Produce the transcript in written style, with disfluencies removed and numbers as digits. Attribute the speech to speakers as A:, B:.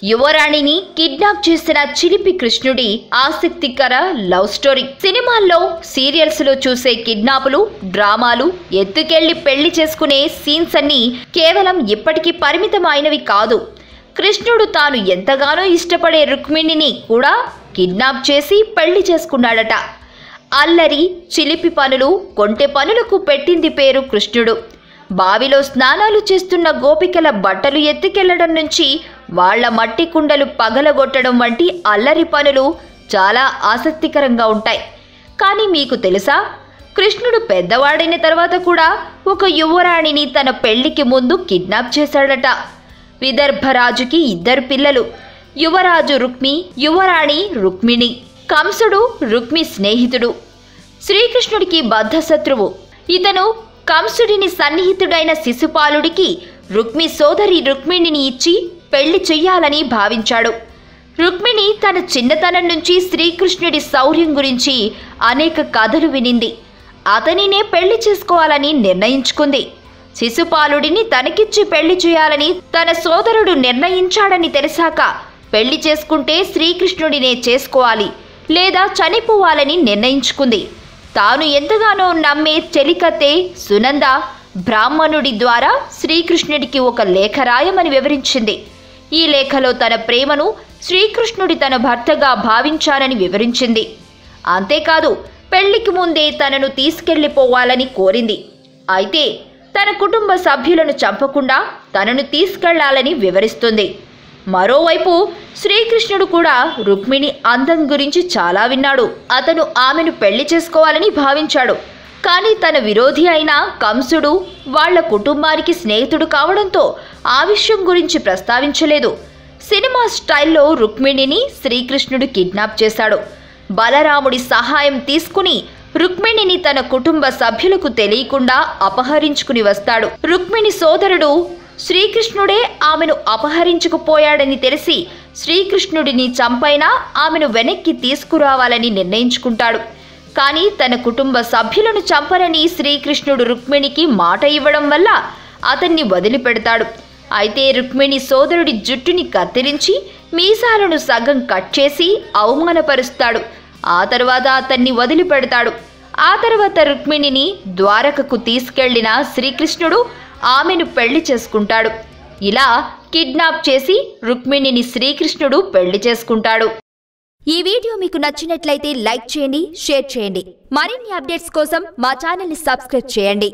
A: యువరాణిని kidnap చేసిన చిలిపి కృష్ణుడి ఆసక్తికర లవ్ స్టోరీ. సినిమాల్లో, సీరియల్స్ లో చూసే కిడ్నాపులు, డ్రామాలు, ఎత్తుకెళ్లి పెళ్లి చేసుకునే సీన్స్ అన్ని కేవలం ఇప్పటికీ పరిమితమైనవి కాదు. కృష్ణుడు తాను ఎంతగానో ఇష్టపడే రుక్మిణిని కూడా కిడ్నాప్ చేసి పెళ్లి చేసుకున్నాడట. అల్లరి, చిలిపి పనులు, కొంటె పనులకు పెట్టింది పేరు కృష్ణుడు. బావిలో స్నానాలు చేస్తున్న గోపికల బట్టలు ఎత్తుకెళ్లడం నుంచి వాళ్ల మట్టి కుండలు పగలగొట్టడం వంటి అల్లరి పనులు చాలా ఆసక్తికరంగా ఉంటాయి. కానీ మీకు తెలుసా, కృష్ణుడు పెద్దవాడైన తర్వాత కూడా ఒక యువరాణిని తన పెళ్లికి ముందు కిడ్నాప్ చేశాడట. విదర్భరాజుకి 2 పిల్లలు, యువరాజు రుక్మి, యువరాణి రుక్మిణి. కంసుడు రుక్మి స్నేహితుడు, శ్రీకృష్ణుడికి బద్ధశత్రువు. ఇతను కంసుడిని సన్నిహితుడైన శిశుపాలుడికి రుక్మి సోదరి రుక్మిణిని ఇచ్చి పెళ్లి చెయ్యాలని భావించాడు. రుక్మిణి తన చిన్నతనం నుంచి శ్రీకృష్ణుడి శౌర్యం గురించి అనేక కథలు వినింది. అతనినే పెళ్లి చేసుకోవాలని నిర్ణయించుకుంది. శిశుపాలుడిని తనకిచ్చి పెళ్లి చేయాలని తన సోదరుడు నిర్ణయించాడని తెలిసాక పెళ్లి చేసుకుంటే శ్రీకృష్ణుడినే చేసుకోవాలి లేదా చనిపోవాలని నిర్ణయించుకుంది. తాను ఎంతగానో నమ్మే చెలికత్తె సునంద బ్రాహ్మణుడి ద్వారా శ్రీకృష్ణుడికి ఒక లేఖ రాయమని వివరించింది. ఈ లేఖలో తన ప్రేమను శ్రీకృష్ణుడి తన భర్తగా భావించారని వివరించింది. అంతేకాదు, పెళ్లికి ముందే తనను తీసుకెళ్లిపోవాలని కోరింది. అయితే తన కుటుంబ సభ్యులను చంపకుండా తనను తీసుకెళ్లాలని వివరిస్తుంది. మరోవైపు శ్రీకృష్ణుడు కూడా రుక్మిణి అందం గురించి చాలా విన్నాడు. అతను ఆమెను పెళ్లి చేసుకోవాలని భావించాడు. కానీ తన విరోధి అయిన కంసుడు వాళ్ల కుటుంబానికి స్నేహితుడు కావడంతో ఆ విషయం గురించి ప్రస్తావించలేదు. సినిమా స్టైల్లో రుక్మిణిని శ్రీకృష్ణుడు కిడ్నాప్ చేశాడు. బలరాముడి సహాయం తీసుకుని రుక్మిణిని తన కుటుంబ సభ్యులకు తెలియకుండా అపహరించుకుని వస్తాడు. రుక్మిణి సోదరుడు శ్రీకృష్ణుడే ఆమెను అపహరించుకుపోయాడని తెలిసి శ్రీకృష్ణుడిని చంపైనా ఆమెను వెనక్కి తీసుకురావాలని నిర్ణయించుకుంటాడు. కానీ తన కుటుంబ సభ్యులను చంపనని శ్రీకృష్ణుడు రుక్మిణికి మాట ఇవ్వడం వల్ల అతన్ని వదిలిపెడతాడు. అయితే రుక్మిణి సోదరుడి జుట్టుని కత్తిరించి మీసాలను సగం కట్ చేసి అవమానపరుస్తాడు. ఆ తర్వాత అతన్ని వదిలిపెడతాడు. ఆ తర్వాత రుక్మిణిని ద్వారకకు తీసుకెళ్లిన శ్రీకృష్ణుడు ఆమెను పెళ్లి చేసుకుంటాడు. ఇలా కిడ్నాప్ చేసి రుక్మిణిని శ్రీకృష్ణుడు పెళ్లి చేసుకుంటాడు.
B: ఈ వీడియో మీకు నచ్చినట్లయితే లైక్ చేయండి, షేర్ చేయండి. మరిన్ని అప్డేట్స్ కోసం మా ఛానల్ని సబ్స్క్రైబ్ చేయండి.